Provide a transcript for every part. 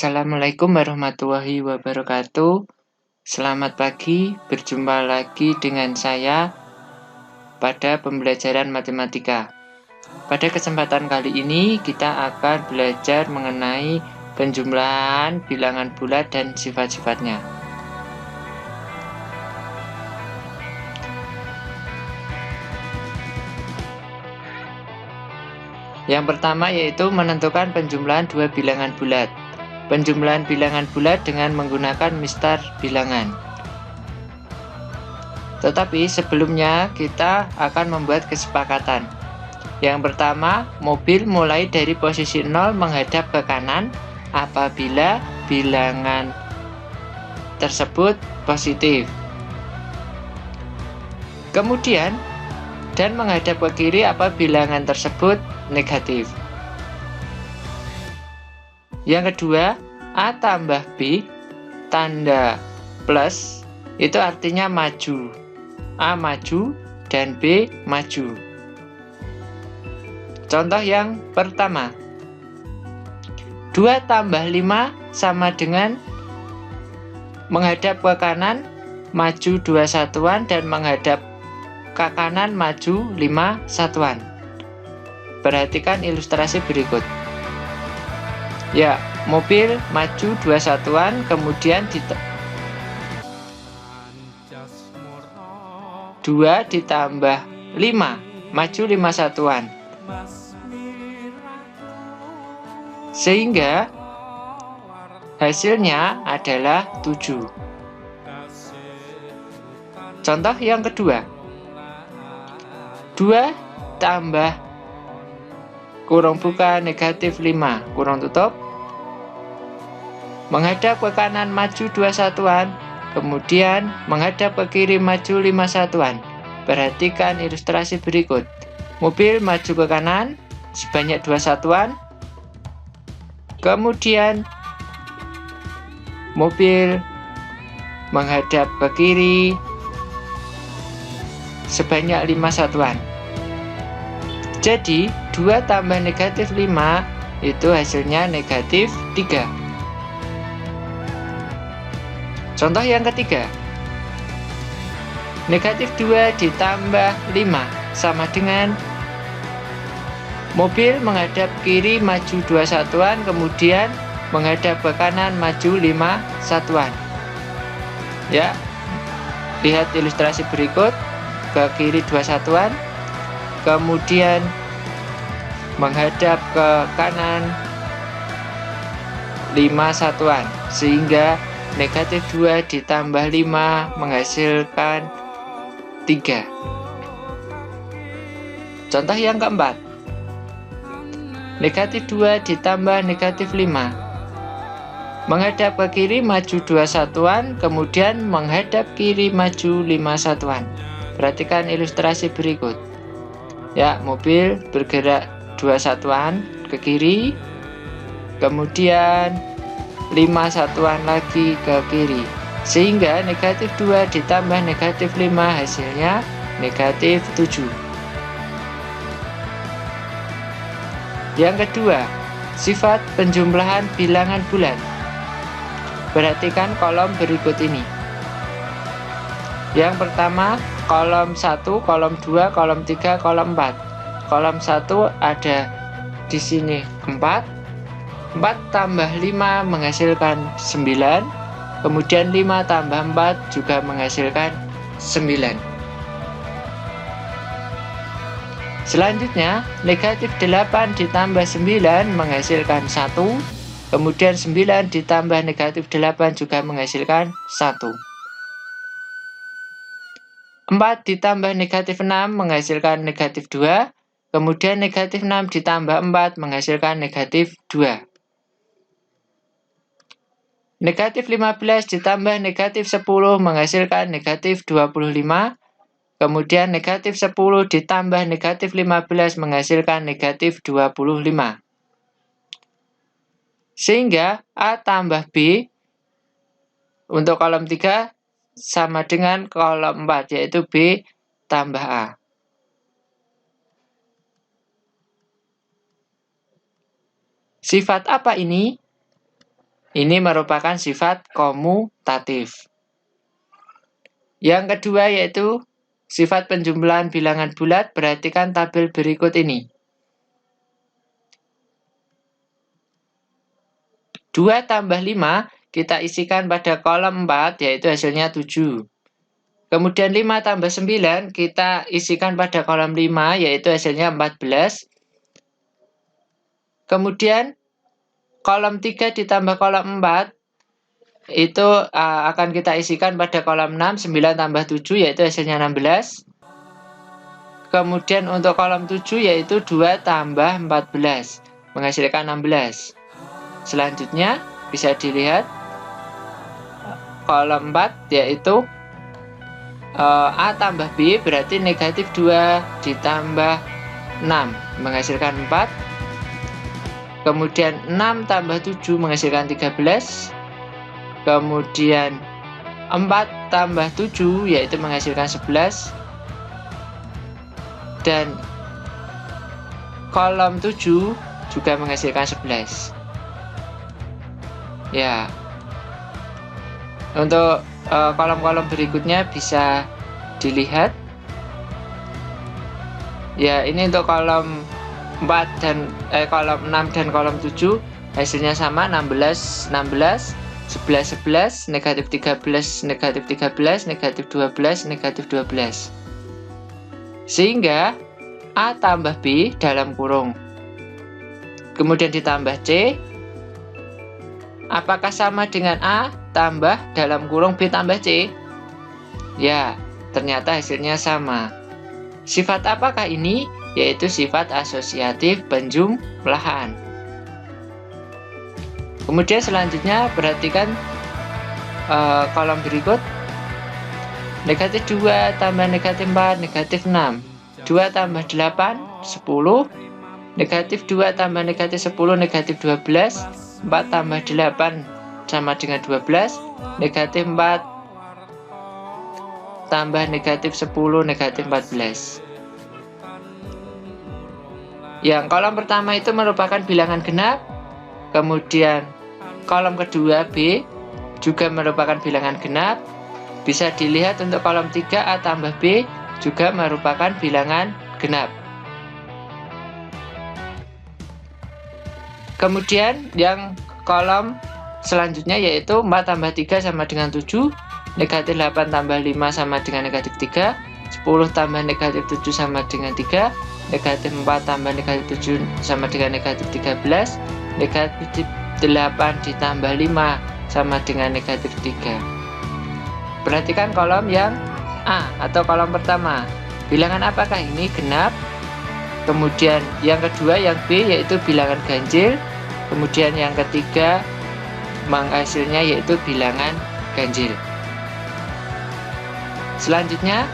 Assalamualaikum warahmatullahi wabarakatuh. Selamat pagi, berjumpa lagi dengan saya pada pembelajaran matematika. Pada kesempatan kali ini kita akan belajar mengenai penjumlahan bilangan bulat dan sifat-sifatnya. Yang pertama yaitu menentukan penjumlahan dua bilangan bulat. Penjumlahan bilangan bulat dengan menggunakan mistar bilangan. Tetapi sebelumnya kita akan membuat kesepakatan. Yang pertama, mobil mulai dari posisi 0 menghadap ke kanan apabila bilangan tersebut positif. Kemudian, dan menghadap ke kiri apabila bilangan tersebut negatif. Yang kedua, A tambah B, tanda plus, itu artinya maju. A maju dan B maju. Contoh yang pertama, 2 tambah 5 sama dengan menghadap ke kanan, maju 2 satuan, dan menghadap ke kanan, maju 5 satuan. Perhatikan ilustrasi berikut. Ya, mobil maju 2 satuan, kemudian 2 ditambah 5, maju 5 satuan. Sehingga hasilnya adalah 7. Contoh yang kedua, 2 tambah kurung buka negatif 5, kurung tutup, menghadap ke kanan maju 2 satuan, kemudian menghadap ke kiri maju 5 satuan. Perhatikan ilustrasi berikut. Mobil maju ke kanan sebanyak 2 satuan, kemudian mobil menghadap ke kiri sebanyak 5 satuan. Jadi 2 tambah negatif 5 itu hasilnya negatif 3. Contoh yang ketiga, negatif 2 ditambah 5 sama dengan mobil menghadap kiri maju 2 satuan, kemudian menghadap ke kanan maju 5 satuan. Ya, lihat ilustrasi berikut. Ke kiri 2 satuan, kemudian menghadap ke kanan 5 satuan, sehingga negatif 2 ditambah 5 menghasilkan 3. Contoh yang keempat, negatif 2 ditambah negatif 5, menghadap ke kiri maju 2 satuan, kemudian menghadap kiri maju 5 satuan. Perhatikan ilustrasi berikut. Ya, mobil bergerak 2 satuan ke kiri, kemudian 5 satuan lagi ke kiri, sehingga negatif 2 ditambah negatif 5 hasilnya negatif 7. Yang kedua, sifat penjumlahan bilangan bulat. Perhatikan kolom berikut ini. Yang pertama, kolom 1, kolom 2, kolom 3, kolom 4. Kolom 1 ada di sini 4. 4 tambah 5 menghasilkan 9. Kemudian 5 tambah 4 juga menghasilkan 9. Selanjutnya, negatif 8 ditambah 9 menghasilkan 1. Kemudian 9 ditambah negatif 8 juga menghasilkan 1. 4 ditambah negatif 6 menghasilkan negatif 2. Kemudian negatif 6 ditambah 4 menghasilkan negatif 2. Negatif 15 ditambah negatif 10 menghasilkan negatif 25. Kemudian negatif 10 ditambah negatif 15 menghasilkan negatif 25. Sehingga A tambah B untuk kolom 3 sama dengan kolom 4, yaitu B tambah A. Sifat apa ini? Ini merupakan sifat komutatif. Yang kedua yaitu sifat penjumlahan bilangan bulat. Perhatikan tabel berikut ini. 2 tambah 5 kita isikan pada kolom 4, yaitu hasilnya 7. Kemudian 5 tambah 9 kita isikan pada kolom 5, yaitu hasilnya 14. Kemudian kolom 3 ditambah kolom 4 itu akan kita isikan pada kolom 6, 9 tambah 7 yaitu hasilnya 16. Kemudian untuk kolom 7 yaitu 2 tambah 14 menghasilkan 16. Selanjutnya bisa dilihat kolom 4 yaitu A tambah B berarti negatif 2 ditambah 6 menghasilkan 4. Kemudian 6 tambah 7 menghasilkan 13. Kemudian 4 tambah 7 yaitu menghasilkan 11. Dan kolom 7 juga menghasilkan 11. Ya. Untuk kolom-kolom berikutnya bisa dilihat. Ya, ini untuk kolom 4 dan kolom 6 dan kolom 7 hasilnya sama, 16 16, 11 11, negatif 13 negatif 13, negatif 12 negatif 12. Sehingga A tambah B dalam kurung kemudian ditambah C, apakah sama dengan A tambah dalam kurung B tambah C? Ya, ternyata hasilnya sama. Sifat apakah ini? Yaitu sifat asosiatif penjumlahan. Kemudian selanjutnya perhatikan kolom berikut. Negatif 2 tambah negatif 4 negatif 6. 2 tambah 8 10. Negatif 2 tambah negatif 10 negatif 12. 4 tambah 8 sama dengan 12. Negatif 4 tambah negatif 10 negatif 14. Yang kolom pertama itu merupakan bilangan genap. Kemudian kolom kedua B juga merupakan bilangan genap. Bisa dilihat untuk kolom 3 A tambah B juga merupakan bilangan genap. Kemudian yang kolom selanjutnya yaitu 4 tambah 3 sama dengan 7. Negatif 8 tambah 5 sama dengan negatif 3. 10 tambah negatif 7 sama dengan 3. Negatif 4 tambah negatif 7 sama dengan negatif 13. Negatif 8 ditambah 5 sama dengan negatif 3. Perhatikan kolom yang A atau kolom pertama. Bilangan apakah ini? Genap. Kemudian yang kedua yang B yaitu bilangan ganjil. Kemudian yang ketiga hasilnya yaitu bilangan ganjil. Selanjutnya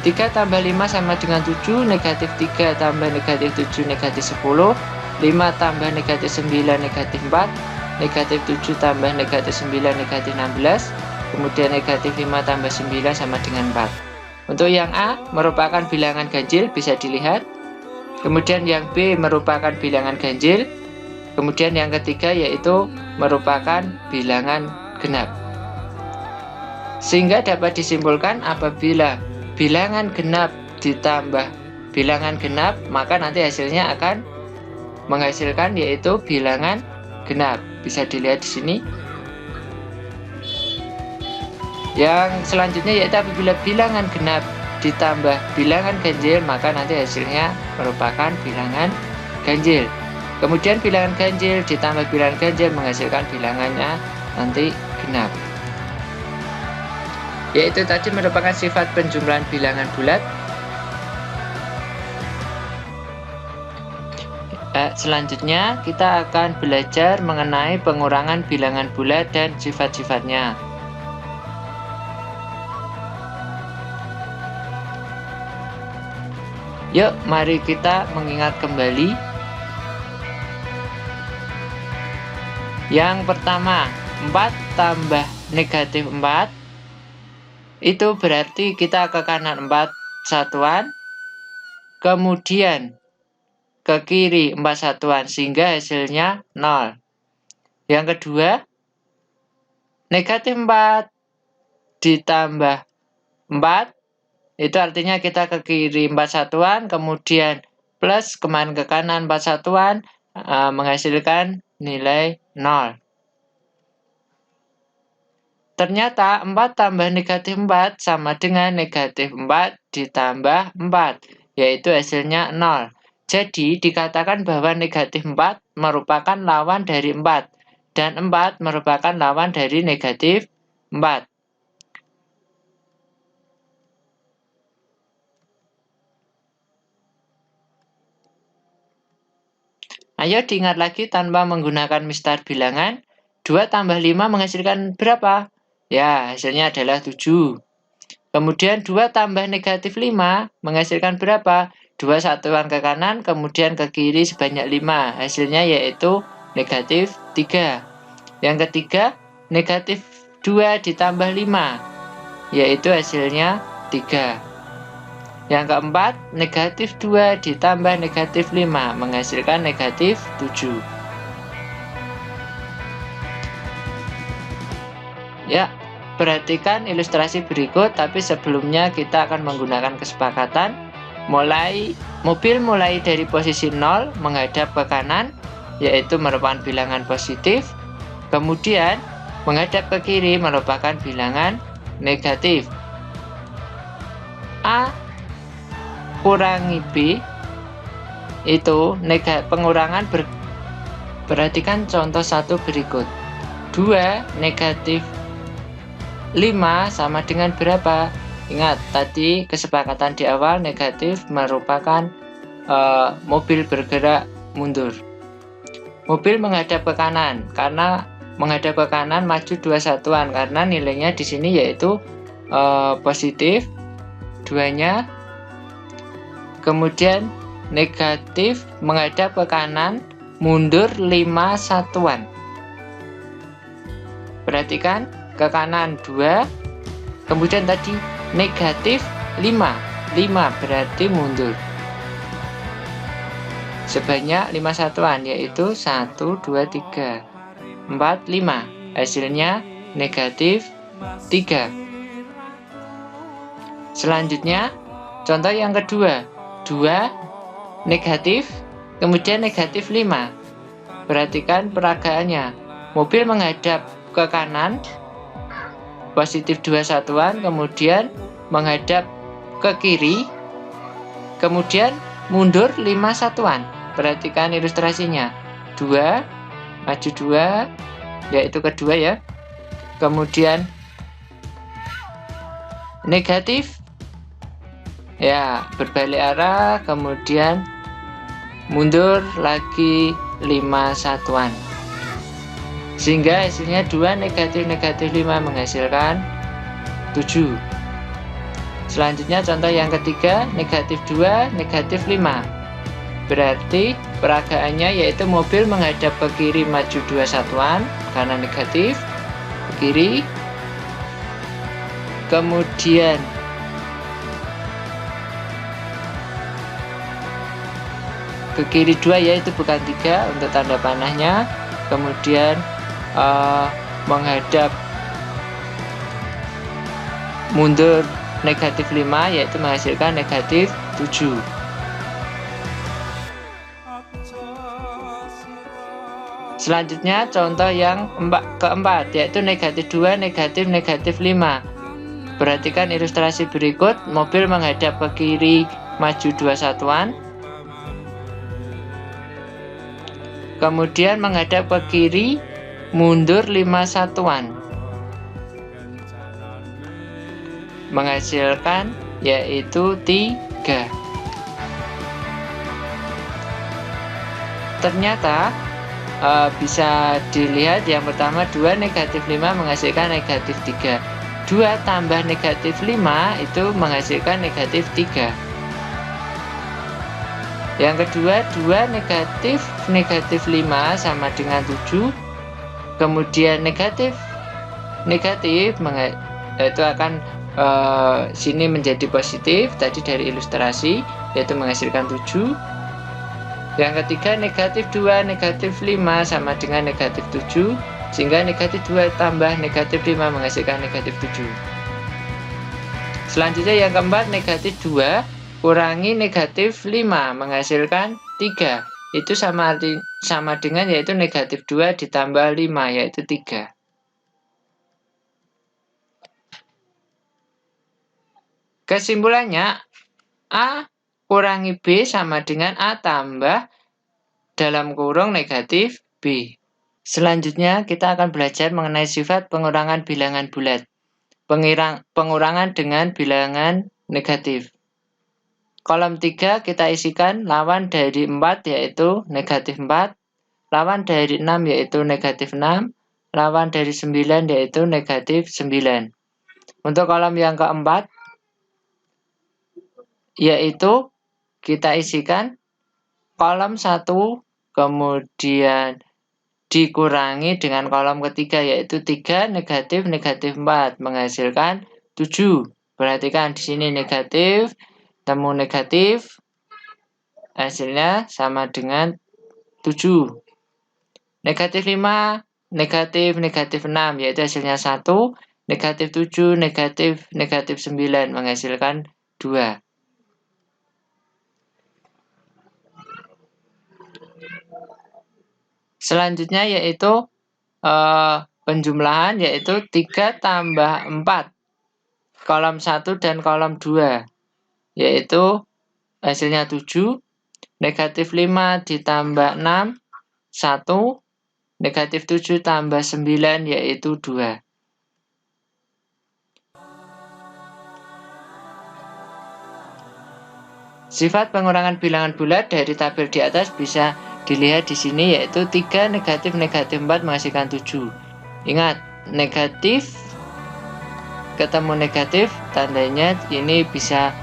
3 tambah 5 sama dengan 7. Negatif 3 tambah negatif 7 negatif 10. 5 tambah negatif 9 negatif 4. Negatif 7 tambah negatif 9 negatif 16. Kemudian negatif 5 tambah 9 sama dengan 4. Untuk yang A merupakan bilangan ganjil, bisa dilihat. Kemudian yang B merupakan bilangan ganjil. Kemudian yang ketiga yaitu merupakan bilangan genap. Sehingga dapat disimpulkan apabila bilangan genap ditambah bilangan genap, maka nanti hasilnya akan menghasilkan yaitu bilangan genap. Bisa dilihat di sini. Yang selanjutnya yaitu apabila bilangan genap ditambah bilangan ganjil, maka nanti hasilnya merupakan bilangan ganjil. Kemudian bilangan ganjil ditambah bilangan ganjil menghasilkan bilangannya nanti genap. Yaitu tadi merupakan sifat penjumlahan bilangan bulat. Selanjutnya kita akan belajar mengenai pengurangan bilangan bulat dan sifat-sifatnya. Yuk, mari kita mengingat kembali. Yang pertama, 4 tambah negatif 4. Itu berarti kita ke kanan 4 satuan. Kemudian ke kiri 4 satuan, sehingga hasilnya 0. Yang kedua, negatif 4 ditambah 4, itu artinya kita ke kiri 4 satuan, kemudian plus kemarin ke kanan 4 satuan, menghasilkan nilai 0. Ternyata 4 tambah negatif 4 sama dengan negatif 4 ditambah 4, yaitu hasilnya 0. Jadi dikatakan bahwa negatif 4 merupakan lawan dari 4, dan 4 merupakan lawan dari negatif 4. Ayo diingat lagi tanpa menggunakan mistar bilangan. 2 tambah 5 menghasilkan berapa? Ya, hasilnya adalah 7. Kemudian 2 tambah negatif 5 menghasilkan berapa? 2 satuan ke kanan, kemudian ke kiri sebanyak 5. Hasilnya yaitu negatif 3. Yang ketiga, negatif 2 ditambah 5, yaitu hasilnya 3. Yang keempat, negatif 2 ditambah negatif 5 menghasilkan negatif 7. Ya, perhatikan ilustrasi berikut, tapi sebelumnya kita akan menggunakan kesepakatan. Mobil mulai dari posisi 0 menghadap ke kanan, yaitu merupakan bilangan positif. Kemudian menghadap ke kiri merupakan bilangan negatif. A kurangi B itu pengurangan perhatikan contoh 1 berikut. 2 negatif 5 sama dengan berapa? Ingat tadi kesepakatan di awal, negatif merupakan mobil bergerak mundur. Mobil menghadap ke kanan, karena menghadap ke kanan maju 2 satuan, karena nilainya di sini yaitu positif 2-nya. Kemudian negatif menghadap ke kanan mundur 5 satuan. Perhatikan, ke kanan 2, kemudian tadi negatif 5 berarti mundur sebanyak 5 satuan, yaitu 1, 2, 3, 4, 5. Hasilnya negatif 3. Selanjutnya contoh yang kedua, 2 negatif, kemudian negatif 5. Perhatikan peragaannya. Mobil menghadap ke kanan, positif 2 satuan, kemudian menghadap ke kiri, kemudian mundur 5 satuan. Perhatikan ilustrasinya. 2, maju 2, yaitu kedua ya. Kemudian negatif, ya berbalik arah, kemudian mundur lagi 5 satuan. Sehingga hasilnya 2 negatif 5 menghasilkan 7. Selanjutnya contoh yang ketiga, negatif 2 negatif 5. Berarti peragaannya yaitu mobil menghadap ke kiri maju 2 satuan karena negatif, ke kiri, kemudian ke kiri 2 yaitu bukan 3 untuk tanda panahnya, kemudian menghadap mundur negatif 5 yaitu menghasilkan negatif 7. Selanjutnya contoh yang keempat yaitu negatif 2 negatif 5. Perhatikan ilustrasi berikut. Mobil menghadap ke kiri maju 2 satuan, kemudian menghadap ke kiri mundur 5 satuan, menghasilkan yaitu 3. Ternyata bisa dilihat yang pertama 2 negatif 5 menghasilkan negatif 3. 2 tambah negatif 5 itu menghasilkan negatif 3. Yang kedua 2 negatif 5 sama dengan 7. Kemudian negatif itu akan sini menjadi positif tadi dari ilustrasi, yaitu menghasilkan 7. Yang ketiga, negatif 2, negatif 5 sama dengan negatif 7. Sehingga negatif 2 tambah negatif 5 menghasilkan negatif 7. Selanjutnya yang keempat, negatif 2 kurangi negatif 5 menghasilkan 3. Itu sama dengan yaitu negatif 2 ditambah 5 yaitu 3. Kesimpulannya, A kurangi B sama dengan A tambah dalam kurung negatif B. Selanjutnya kita akan belajar mengenai sifat pengurangan bilangan bulat. Pengurangan dengan bilangan negatif. Kolom 3 kita isikan lawan dari 4 yaitu negatif 4, lawan dari 6 yaitu negatif 6, lawan dari 9 yaitu negatif 9. Untuk kolom yang keempat yaitu kita isikan kolom 1 kemudian dikurangi dengan kolom ketiga yaitu 3 negatif 4 menghasilkan 7. Perhatikan di sini negatif temu negatif hasilnya sama dengan 7. Negatif 5 negatif 6 yaitu hasilnya 1, negatif 7 negatif 9 menghasilkan 2. Selanjutnya yaitu penjumlahan yaitu 3 tambah 4 kolom 1 dan kolom 2 yaitu hasilnya 7, negatif 5 ditambah 6 1, negatif 7 tambah 9 yaitu 2. Sifat pengurangan bilangan bulat dari tabel di atas bisa dilihat di sini yaitu 3 negatif 4 menghasilkan 7. Ingat, negatif ketemu negatif tandanya ini bisa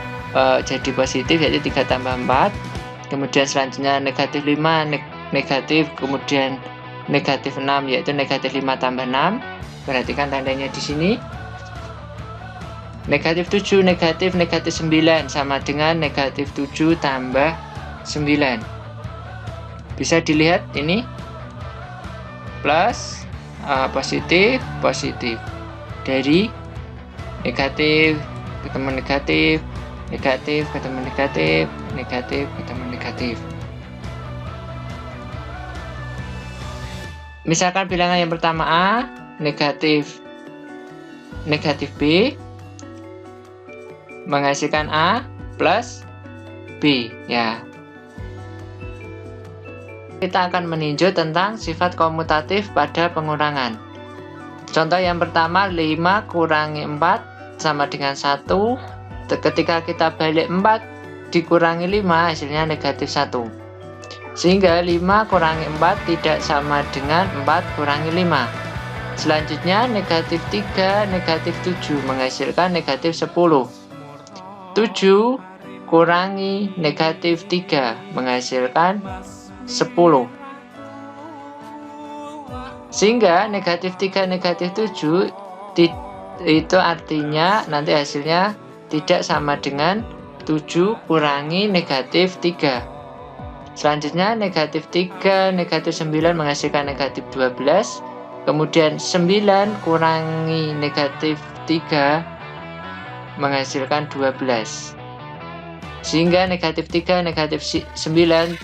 jadi positif yaitu 3 tambah 4. Kemudian selanjutnya negatif 5 negatif, kemudian negatif 6 yaitu negatif 5 tambah 6. Perhatikan tandanya di sini. Negatif 7 negatif 9 sama dengan negatif 7 tambah 9. Bisa dilihat ini plus positif dari negatif ketemu negatif, negatif ketemu negatif, negatif ketemu negatif. Misalkan bilangan yang pertama A negatif B menghasilkan A plus B ya. Kita akan meninjau tentang sifat komutatif pada pengurangan. Contoh yang pertama 5 kurangi 4 sama dengan 1. Ketika kita balik 4 dikurangi 5 hasilnya negatif 1. Sehingga 5 kurangi 4 tidak sama dengan 4 kurangi 5. Selanjutnya negatif 3 negatif 7 menghasilkan negatif 10. 7 kurangi negatif 3 menghasilkan 10. Sehingga negatif 3 negatif 7 itu artinya nanti hasilnya tidak sama dengan 7 kurangi negatif 3. Selanjutnya negatif 3 negatif 9 menghasilkan negatif 12. Kemudian 9 kurangi negatif 3 menghasilkan 12. Sehingga negatif 3 negatif 9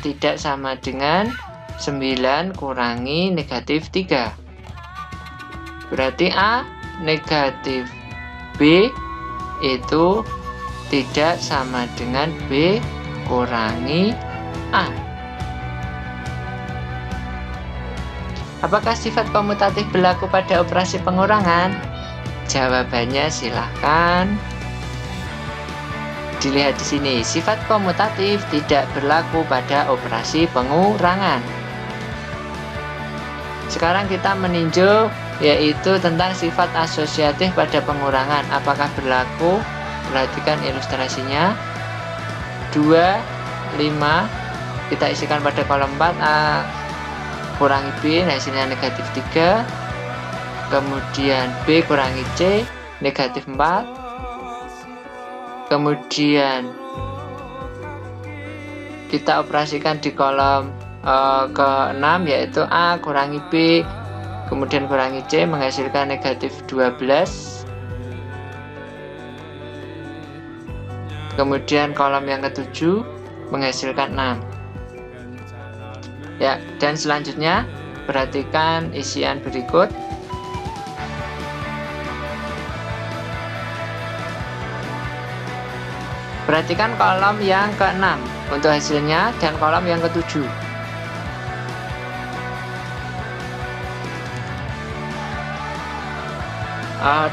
tidak sama dengan 9 kurangi negatif 3. Berarti A negatif B itu tidak sama dengan B kurangi A. Apakah sifat komutatif berlaku pada operasi pengurangan? Jawabannya silahkan dilihat di sini. Sifat komutatif tidak berlaku pada operasi pengurangan. Sekarang kita meninjau yaitu tentang sifat asosiatif pada pengurangan. Apakah berlaku? Perhatikan ilustrasinya. 2, 5 kita isikan pada kolom 4. A kurangi B hasilnya negatif 3. Kemudian B kurangi C negatif 4. Kemudian kita operasikan di kolom ke-6, yaitu A kurangi B kemudian kurangi C menghasilkan negatif 12. Kemudian kolom yang ke-7 menghasilkan 6. Ya, dan selanjutnya perhatikan isian berikut. Perhatikan kolom yang ke-6 untuk hasilnya dan kolom yang ke-7.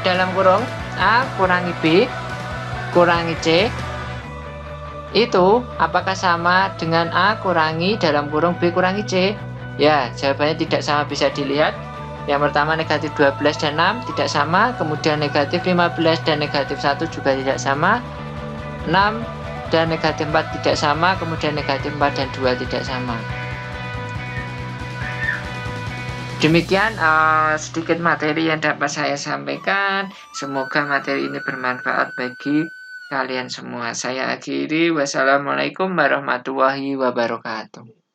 Dalam kurung A kurangi B kurangi C itu apakah sama dengan A kurangi dalam kurung B kurangi C? Ya, jawabannya tidak sama, bisa dilihat. Yang pertama negatif 12 dan 6 tidak sama, kemudian negatif 15 dan negatif 1 juga tidak sama, 6 dan negatif 4 tidak sama, kemudian negatif 4 dan 2 tidak sama. Demikian sedikit materi yang dapat saya sampaikan. Semoga materi ini bermanfaat bagi kalian semua. Saya akhiri. Wassalamualaikum warahmatullahi wabarakatuh.